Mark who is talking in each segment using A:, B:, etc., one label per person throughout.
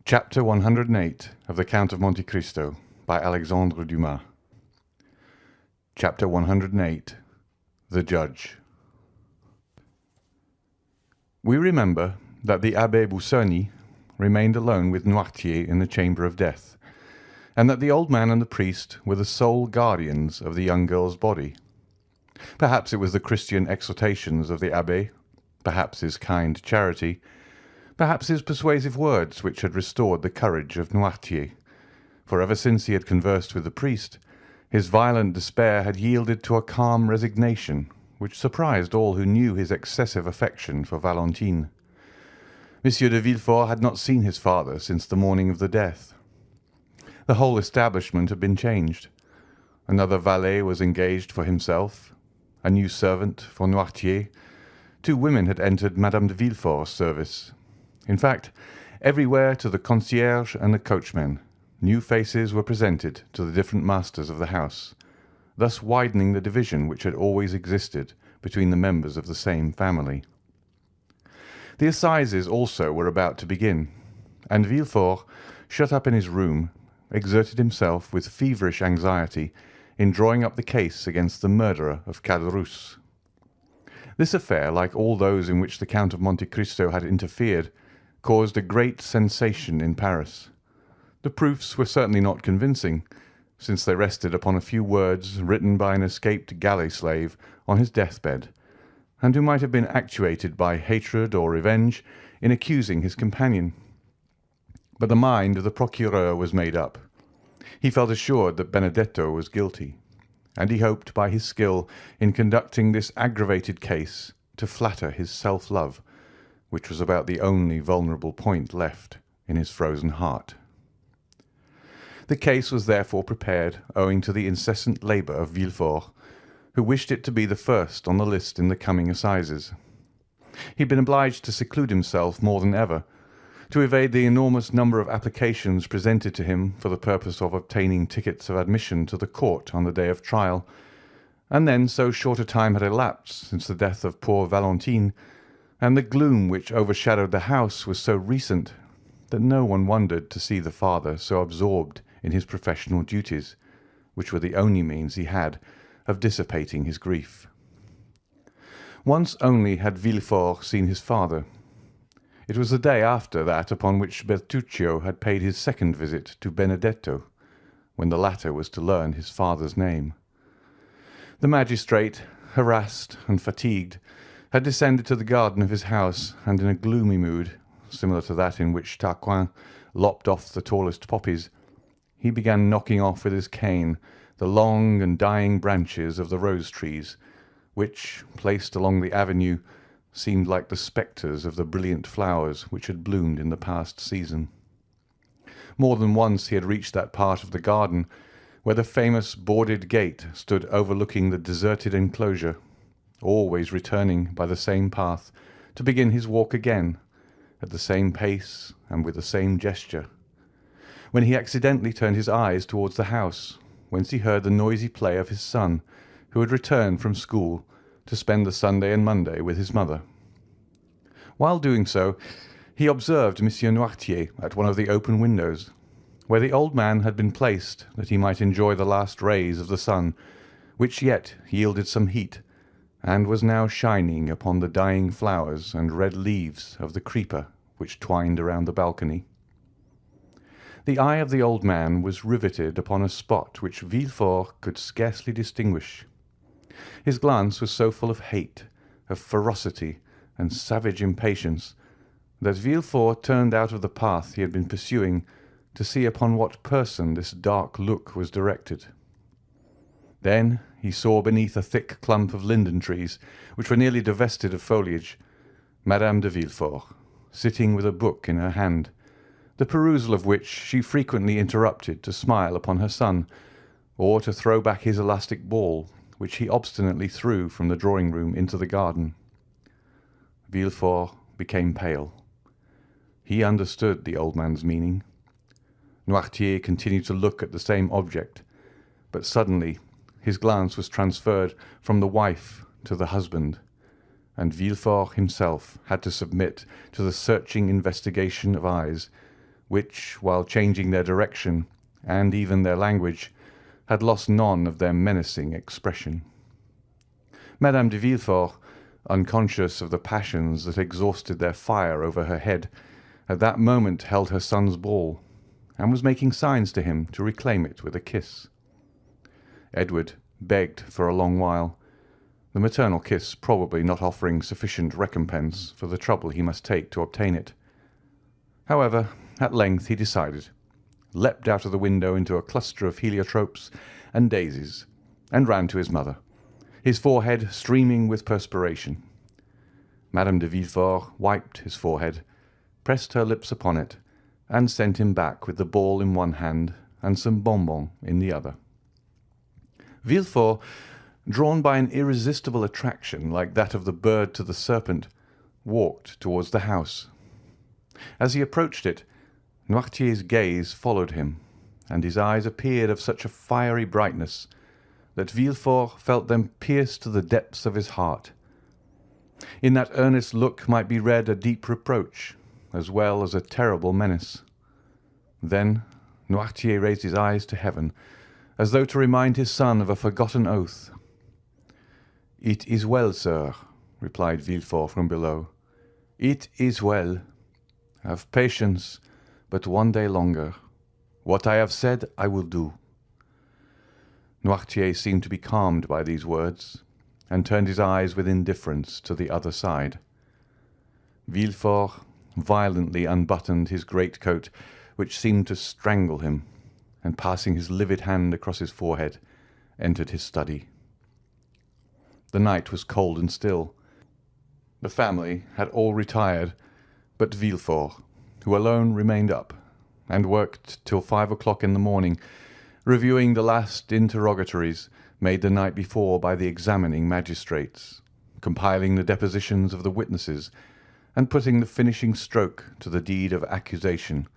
A: Chapter 108 of the Count of Monte Cristo by Alexandre Dumas. Chapter 108. The Judge. We remember that the Abbé Busoni remained alone with Noirtier in the chamber of death, and that the old man and the priest were the sole guardians of the young girl's body. Perhaps it was the Christian exhortations of the abbé, perhaps his kind charity, perhaps his persuasive words which had restored the courage of Noirtier, for ever since he had conversed with the priest, his violent despair had yielded to a calm resignation which surprised all who knew his excessive affection for Valentine. Monsieur de Villefort had not seen his father since the morning of the death. The whole establishment had been changed. Another valet was engaged for himself, a new servant for Noirtier. 2 women had entered Madame de Villefort's service. In fact, everywhere to the concierge and the coachman, new faces were presented to the different masters of the house, thus widening the division which had always existed between the members of the same family. The assizes also were about to begin, and Villefort, shut up in his room, exerted himself with feverish anxiety in drawing up the case against the murderer of Caderousse. This affair, like all those in which the Count of Monte Cristo had interfered, caused a great sensation in Paris. The proofs were certainly not convincing, since they rested upon a few words written by an escaped galley slave on his deathbed, and who might have been actuated by hatred or revenge in accusing his companion. But the mind of the procureur was made up. He felt assured that Benedetto was guilty, and he hoped by his skill in conducting this aggravated case to flatter his self-love, which was about the only vulnerable point left in his frozen heart. The case was therefore prepared owing to the incessant labour of Villefort, who wished it to be the first on the list in the coming assizes. He had been obliged to seclude himself more than ever, to evade the enormous number of applications presented to him for the purpose of obtaining tickets of admission to the court on the day of trial, and then so short a time had elapsed since the death of poor Valentine, and the gloom which overshadowed the house was so recent, that no one wondered to see the father so absorbed in his professional duties, which were the only means he had of dissipating his grief. Once only had Villefort seen his father. It was the day after that upon which Bertuccio had paid his second visit to Benedetto, when the latter was to learn his father's name. The magistrate, harassed and fatigued, had descended to the garden of his house, and in a gloomy mood, similar to that in which Tarquin lopped off the tallest poppies, he began knocking off with his cane the long and dying branches of the rose trees, which, placed along the avenue, seemed like the spectres of the brilliant flowers which had bloomed in the past season. More than once he had reached that part of the garden where the famous boarded gate stood overlooking the deserted enclosure, always returning by the same path to begin his walk again, at the same pace and with the same gesture, when he accidentally turned his eyes towards the house, whence he heard the noisy play of his son, who had returned from school to spend the Sunday and Monday with his mother. While doing so, he observed Monsieur Noirtier at one of the open windows, where the old man had been placed that he might enjoy the last rays of the sun, which yet yielded some heat, and was now shining upon the dying flowers and red leaves of the creeper which twined around the balcony. The eye of the old man was riveted upon a spot which Villefort could scarcely distinguish. His glance was so full of hate, of ferocity, and savage impatience, that Villefort turned out of the path he had been pursuing to see upon what person this dark look was directed. Then he saw beneath a thick clump of linden trees, which were nearly divested of foliage, Madame de Villefort, sitting with a book in her hand, the perusal of which she frequently interrupted to smile upon her son, or to throw back his elastic ball, which he obstinately threw from the drawing-room into the garden. Villefort became pale. He understood the old man's meaning. Noirtier continued to look at the same object, but suddenly his glance was transferred from the wife to the husband, and Villefort himself had to submit to the searching investigation of eyes which, while changing their direction and even their language, had lost none of their menacing expression. Madame de Villefort, unconscious of the passions that exhausted their fire over her head, at that moment held her son's ball, and was making signs to him to reclaim it with a kiss. Edward begged for a long while, the maternal kiss probably not offering sufficient recompense for the trouble he must take to obtain it. However, at length he decided, leapt out of the window into a cluster of heliotropes and daisies, and ran to his mother, his forehead streaming with perspiration. Madame de Villefort wiped his forehead, pressed her lips upon it, and sent him back with the ball in one hand and some bonbons in the other. Villefort, drawn by an irresistible attraction like that of the bird to the serpent, walked towards the house. As he approached it, Noirtier's gaze followed him, and his eyes appeared of such a fiery brightness that Villefort felt them pierce to the depths of his heart. In that earnest look might be read a deep reproach, as well as a terrible menace. Then Noirtier raised his eyes to heaven, as though to remind his son of a forgotten oath. "It is well, sir," replied Villefort from below. "It is well. Have patience, but one day longer. What I have said I will do." Noirtier seemed to be calmed by these words, and turned his eyes with indifference to the other side. Villefort violently unbuttoned his greatcoat, which seemed to strangle him, and passing his livid hand across his forehead, entered his study. The night was cold and still. The family had all retired, but Villefort, who alone remained up, and worked till 5 o'clock in the morning, reviewing the last interrogatories made the night before by the examining magistrates, compiling the depositions of the witnesses, and putting the finishing stroke to the deed of accusation,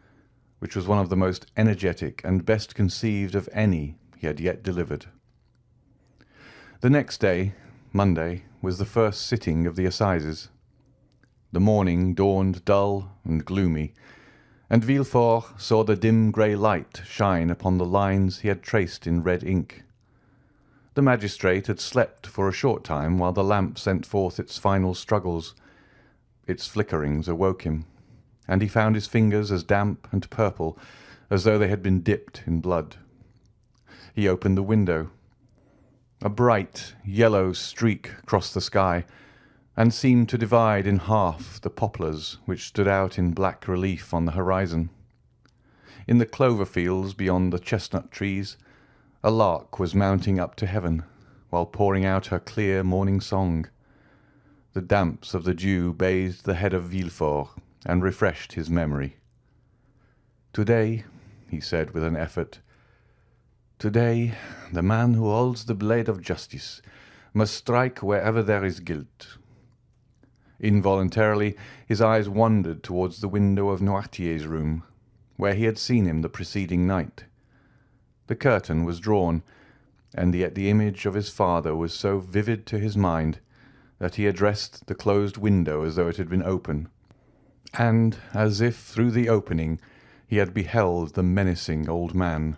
A: which was one of the most energetic and best conceived of any he had yet delivered. The next day, Monday, was the first sitting of the assizes. The morning dawned dull and gloomy, and Villefort saw the dim grey light shine upon the lines he had traced in red ink. The magistrate had slept for a short time while the lamp sent forth its final struggles. Its flickerings awoke him, and he found his fingers as damp and purple as though they had been dipped in blood. He opened the window. A bright yellow streak crossed the sky, and seemed to divide in half the poplars which stood out in black relief on the horizon. In the clover fields beyond the chestnut trees, a lark was mounting up to heaven, while pouring out her clear morning song. The damps of the dew bathed the head of Villefort and refreshed his memory. "Today," he said with an effort, "today the man who holds the blade of justice must strike wherever there is guilt." Involuntarily his eyes wandered towards the window of Noirtier's room, where he had seen him the preceding night. The curtain was drawn, and yet the image of his father was so vivid to his mind that he addressed the closed window as though it had been open, and as if through the opening he had beheld the menacing old man.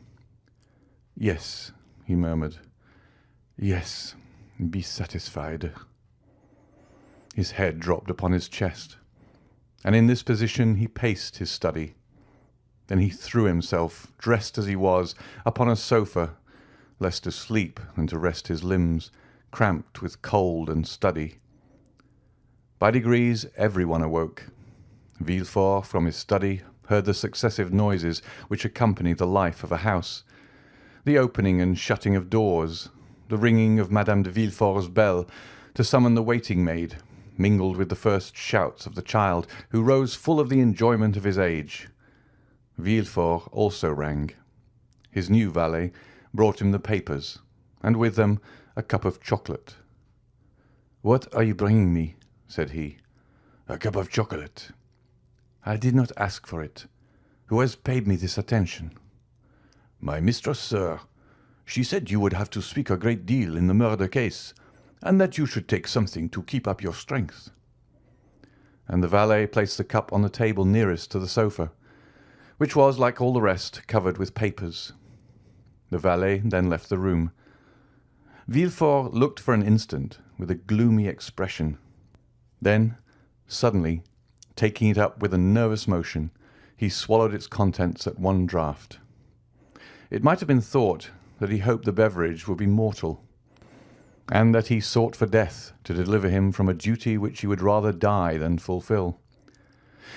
A: "Yes," he murmured. "Yes, be satisfied." His head dropped upon his chest, and in this position he paced his study. Then he threw himself, dressed as he was, upon a sofa, less to sleep than to rest his limbs, cramped with cold and study. By degrees everyone awoke. Villefort, from his study, heard the successive noises which accompany the life of a house, the opening and shutting of doors, the ringing of Madame de Villefort's bell to summon the waiting-maid, mingled with the first shouts of the child, who rose full of the enjoyment of his age. Villefort also rang. His new valet brought him the papers, and with them a cup of chocolate. "What are you bringing me?" said he. "A cup of chocolate." "I did not ask for it. Who has paid me this attention?" "My mistress, sir. She said you would have to speak a great deal in the murder case, and that you should take something to keep up your strength." And the valet placed the cup on the table nearest to the sofa, which was, like all the rest, covered with papers. The valet then left the room. Villefort looked for an instant with a gloomy expression. Then, suddenly, taking it up with a nervous motion, he swallowed its contents at one draught. It might have been thought that he hoped the beverage would be mortal, and that he sought for death to deliver him from a duty which he would rather die than fulfil.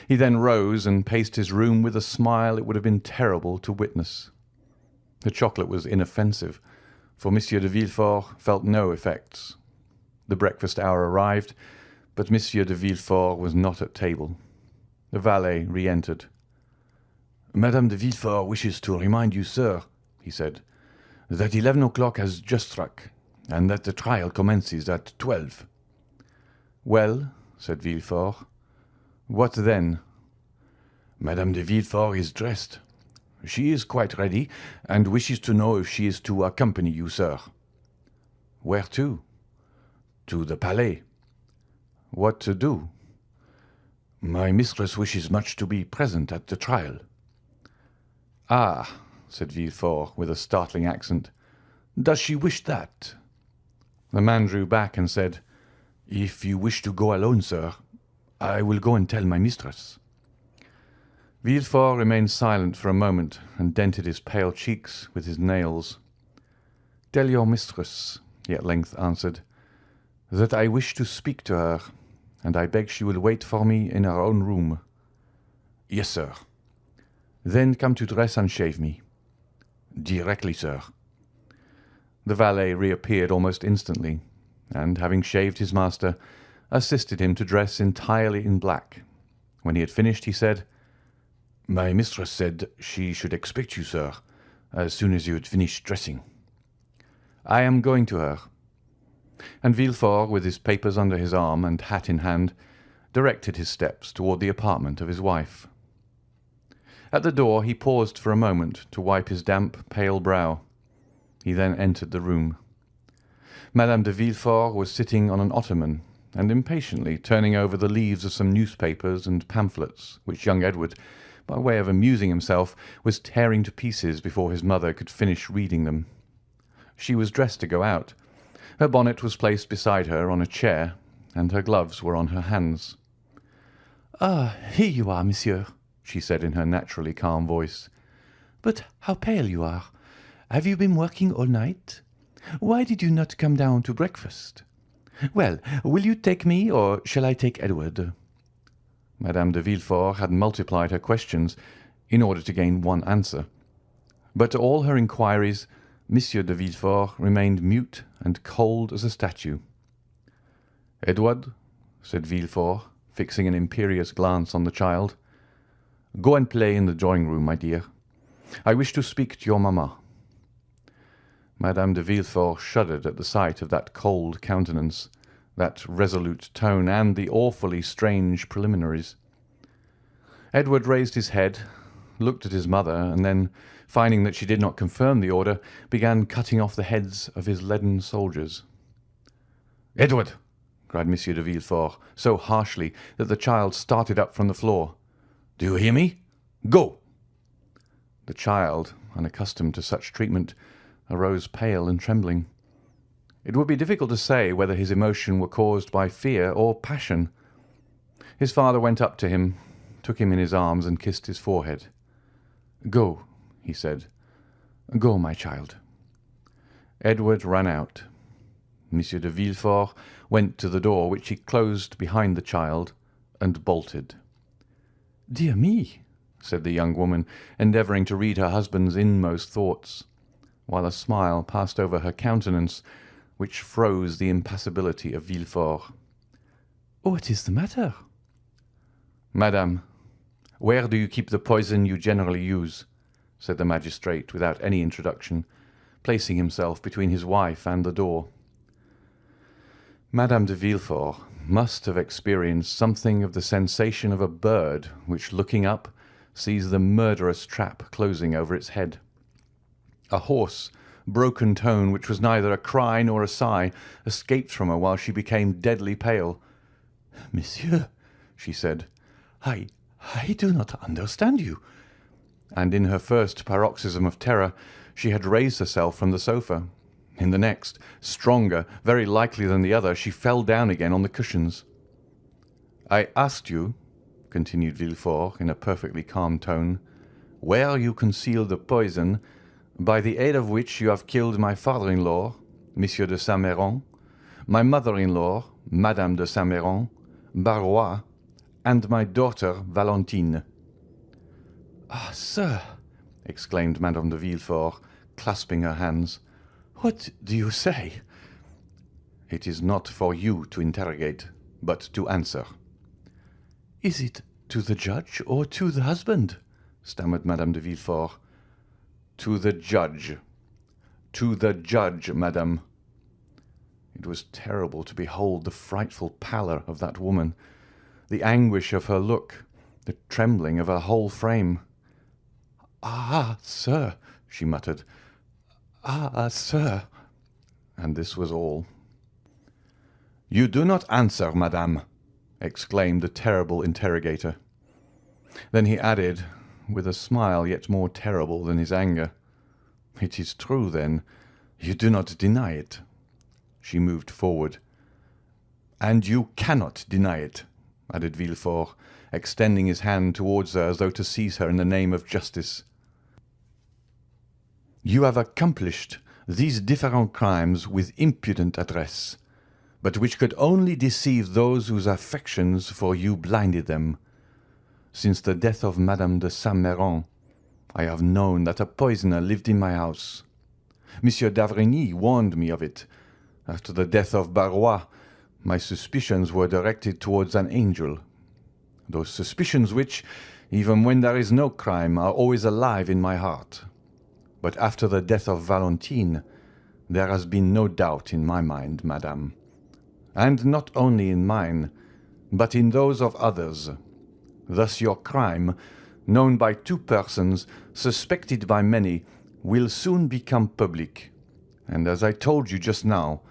A: He then rose and paced his room with a smile it would have been terrible to witness. The chocolate was inoffensive, for Monsieur de Villefort felt no effects. The breakfast hour arrived, but Monsieur de Villefort was not at table. The valet re-entered. "Madame de Villefort wishes to remind you, sir," he said, "that 11 o'clock has just struck, and that the trial commences at 12. "Well," said Villefort, "what then?" "Madame de Villefort is dressed. She is quite ready, and wishes to know if she is to accompany you, sir." "Where to?" "To the Palais." "What to do?" "My mistress wishes much to be present at the trial." "Ah," said Villefort, with a startling accent. "Does she wish that?" The man drew back and said, "If you wish to go alone, sir, I will go and tell my mistress." Villefort remained silent for a moment and dented his pale cheeks with his nails. "Tell your mistress," he at length answered, "that I wish to speak to her, and I beg she will wait for me in her own room." "Yes, sir." "Then come to dress and shave me." "Directly, sir." The valet reappeared almost instantly, and, having shaved his master, assisted him to dress entirely in black. When he had finished, he said, "My mistress said she should expect you, sir, as soon as you had finished dressing." "I am going to her." And Villefort, with his papers under his arm and hat in hand, directed his steps toward the apartment of his wife. At the door he paused for a moment to wipe his damp, pale brow. He then entered the room. Madame de Villefort was sitting on an ottoman and impatiently turning over the leaves of some newspapers and pamphlets which young Edward, by way of amusing himself, was tearing to pieces before his mother could finish reading them. She was dressed to go out. Her bonnet was placed beside her on a chair, and her gloves were on her hands. "Ah, here you are, monsieur," she said in her naturally calm voice. "But how pale you are! Have you been working all night? Why did you not come down to breakfast? Well, will you take me, or shall I take Edward?" Madame de Villefort had multiplied her questions in order to gain one answer, but to all her inquiries Monsieur de Villefort remained mute and cold as a statue. "Edward," said Villefort, fixing an imperious glance on the child, "go and play in the drawing-room, my dear. I wish to speak to your mamma." Madame de Villefort shuddered at the sight of that cold countenance, that resolute tone, and the awfully strange preliminaries. Edward raised his head, looked at his mother, and then, finding that she did not confirm the order, began cutting off the heads of his leaden soldiers. "Edward!" cried Monsieur de Villefort, so harshly that the child started up from the floor. "Do you hear me? Go!" The child, unaccustomed to such treatment, arose pale and trembling. It would be difficult to say whether his emotion were caused by fear or passion. His father went up to him, took him in his arms, and kissed his forehead. "Go," he said. "Go, my child." Edward ran out. Monsieur de Villefort went to the door, which he closed behind the child, and bolted. "Dear me," said the young woman, endeavouring to read her husband's inmost thoughts, while a smile passed over her countenance, which froze the impassibility of Villefort. "What is the matter?" "Madame, where do you keep the poison you generally use?" said the magistrate, without any introduction, placing himself between his wife and the door. Madame de Villefort must have experienced something of the sensation of a bird which, looking up, sees the murderous trap closing over its head. A hoarse, broken tone, which was neither a cry nor a sigh, escaped from her while she became deadly pale. "Monsieur," she said, I do not understand you. and in her first paroxysm of terror she had raised herself from the sofa. In the next, stronger, very likely than the other, she fell down again on the cushions. "I asked you," continued Villefort in a perfectly calm tone, "where you concealed the poison by the aid of which you have killed my father-in-law, Monsieur de Saint-Méran, my mother-in-law, Madame de Saint-Méran, Barrois, and my daughter Valentine." "Ah, sir!" exclaimed Madame de Villefort, clasping her hands. "What do you say?" "It is not for you to interrogate, but to answer." "Is it to the judge or to the husband?" stammered Madame de Villefort. "To the judge. To the judge, madame." It was terrible to behold the frightful pallor of that woman, the anguish of her look, the trembling of her whole frame. "Ah, sir," she muttered. "Ah, sir." And this was all. "You do not answer, madame," exclaimed the terrible interrogator. Then he added, with a smile yet more terrible than his anger, "It is true, then. You do not deny it." She moved forward. "And you cannot deny it," added Villefort, extending his hand towards her as though to seize her in the name of justice. "You have accomplished these different crimes with impudent address, but which could only deceive those whose affections for you blinded them. Since the death of Madame de Saint-Méran, I have known that a poisoner lived in my house. Monsieur d'Avrigny warned me of it. After the death of Barrois, my suspicions were directed towards an angel. Those suspicions which, even when there is no crime, are always alive in my heart. But after the death of Valentine, there has been no doubt in my mind, madame. And not only in mine, but in those of others. Thus your crime, known by two persons, suspected by many, will soon become public. And as I told you just now,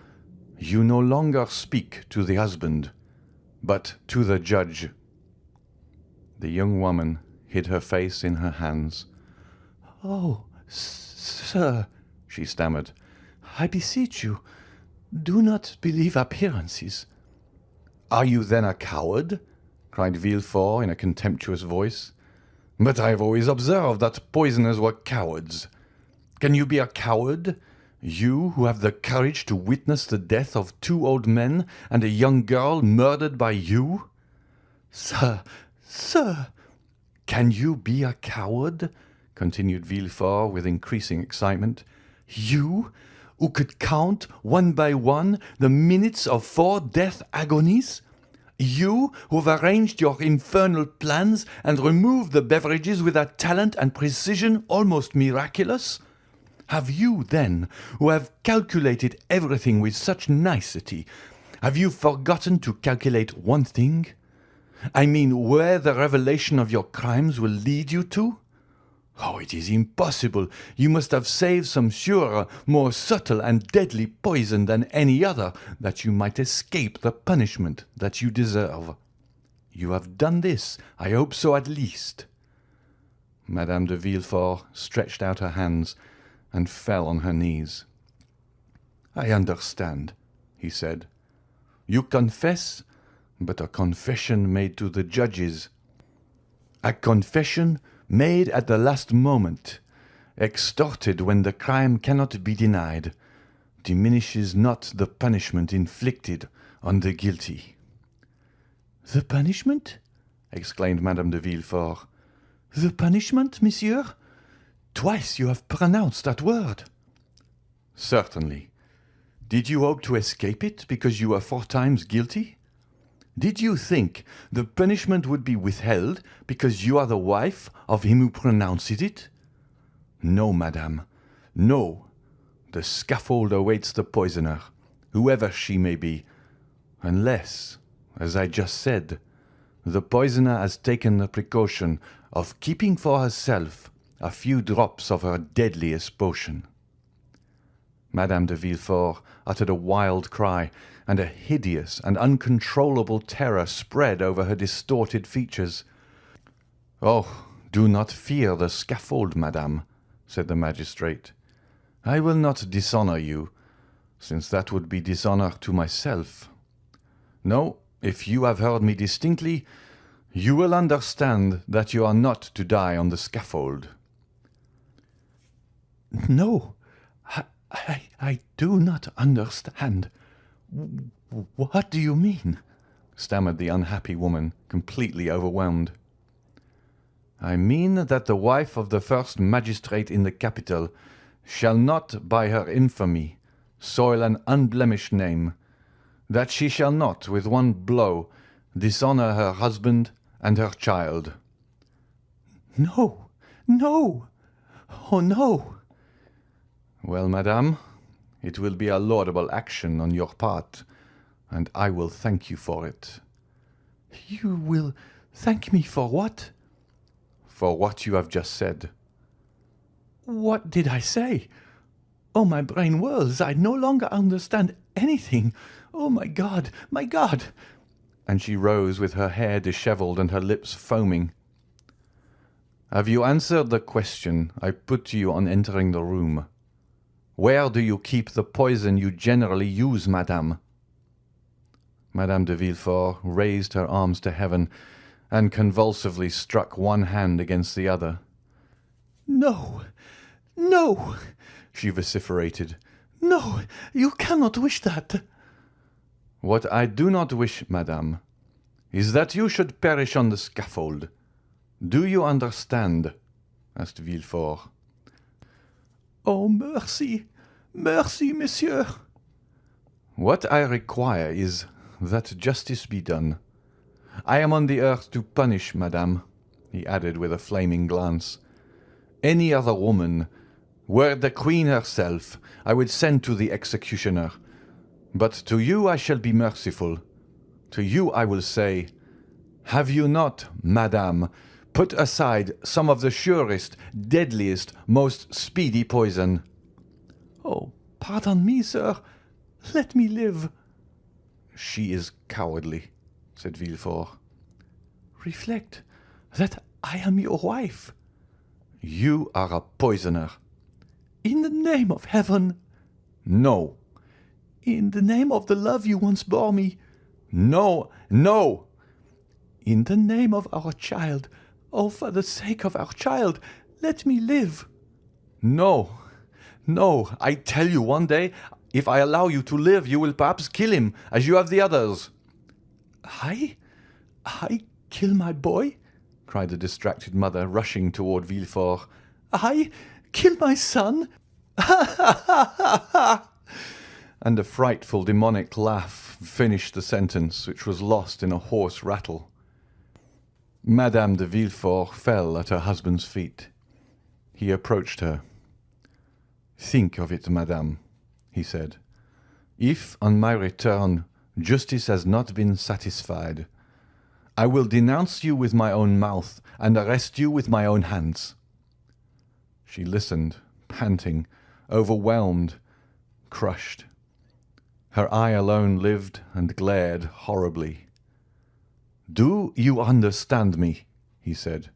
A: you no longer speak to the husband, but to the judge." The young woman hid her face in her hands. "Oh, sir," she stammered, "I beseech you, do not believe appearances." "Are you then a coward?" cried Villefort in a contemptuous voice. "But I have always observed that poisoners were cowards. Can you be a coward, you who have the courage to witness the death of two old men and a young girl murdered by you?" "Sir, sir!" "Can you be a coward?" continued Villefort with increasing excitement. "You, who could count one by one the minutes of 4 death agonies? You, who have arranged your infernal plans and removed the beverages with a talent and precision almost miraculous? Have you, then, who have calculated everything with such nicety, have you forgotten to calculate one thing? I mean, where the revelation of your crimes will lead you to? Oh, it is impossible. You must have saved some surer, more subtle and deadly poison than any other, that you might escape the punishment that you deserve. You have done this, I hope so at least." Madame de Villefort stretched out her hands and fell on her knees. "I understand," he said. "You confess, but a confession made to the judges. A confession made at the last moment, extorted when the crime cannot be denied, diminishes not the punishment inflicted on the guilty." "The punishment?" exclaimed Madame de Villefort. "The punishment, monsieur? Twice you have pronounced that word." "Certainly. Did you hope to escape it because you were 4 times guilty? Did you think the punishment would be withheld because you are the wife of him who pronounced it? No, madame, no. The scaffold awaits the poisoner, whoever she may be, unless, as I just said, the poisoner has taken the precaution of keeping for herself a few drops of her deadliest potion." Madame de Villefort uttered a wild cry, and a hideous and uncontrollable terror spread over her distorted features. "Oh, "Do not fear the scaffold, madame," said the magistrate. "I will not dishonour you, since that would be dishonour to myself. No, if you have heard me distinctly, you will understand that you are not to die on the scaffold." "No, I do not understand. What do you mean?" stammered the unhappy woman, completely overwhelmed. "I mean that the wife of the first magistrate in the capital shall not, by her infamy, soil an unblemished name, that she shall not, with one blow, dishonour her husband and her child." "No, no, oh no!" "Well, madame, it will be a laudable action on your part, and I will thank you for it." "You will thank me for what?" "For what you have just said." "What did I say? Oh, my brain whirls. I no longer understand anything. Oh, my God, my God!" And she rose with her hair dishevelled and her lips foaming. "Have you answered the question I put to you on entering the room? Where do you keep the poison you generally use, madame?" Madame de Villefort raised her arms to heaven and convulsively struck one hand against the other. "No, no!" she vociferated. "No, you cannot wish that." "What I do not wish, madame, is that you should perish on the scaffold. Do you understand?" asked Villefort. "Oh, mercy, mercy, monsieur!" "What I require is that justice be done. I am on the earth to punish, madame," he added with a flaming glance. "Any other woman, were it the queen herself, I would send to the executioner. But to you I shall be merciful. To you I will say, have you not, madame, put aside some of the surest, deadliest, most speedy poison?" "Oh, pardon me, sir. Let me live." "She is cowardly," said Villefort. "Reflect that I am your wife." "You are a poisoner." "In the name of heaven!" "No." "In the name of the love you once bore me." "No, no."
B: "In the name of our child, oh, for the sake of our child, let me live."
A: "No, no. I tell you, one day, if I allow you to live, you will perhaps kill him, as you have the others."
B: "I kill my boy?"
A: cried the distracted mother, rushing toward Villefort.
B: "I kill my son?
A: And a frightful demonic laugh finished the sentence, which was lost in a hoarse rattle. Madame de Villefort fell at her husband's feet. He approached her. "Think of it, madame," he said. "If, on my return, justice has not been satisfied, I will denounce you with my own mouth and arrest you with my own hands." She listened, panting, overwhelmed, crushed. Her eye alone lived and glared horribly. "Do you understand me?" he said.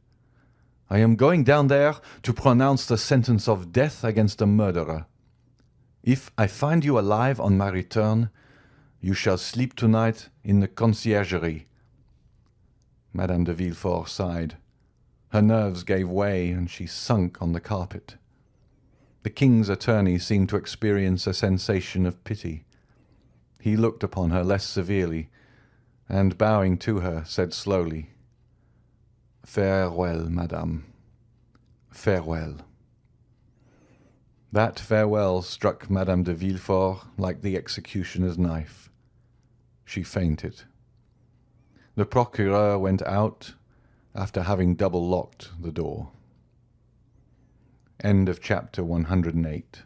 A: "I am going down there to pronounce the sentence of death against a murderer. If I find you alive on my return, you shall sleep tonight in the conciergerie." Madame de Villefort sighed. Her nerves gave way, and she sunk on the carpet. The king's attorney seemed to experience a sensation of pity. He looked upon her less severely, and, bowing to her, said slowly, "Farewell, madame. Farewell." That farewell struck Madame de Villefort like the executioner's knife. She fainted. The procureur went out after having double-locked the door. End of chapter 108.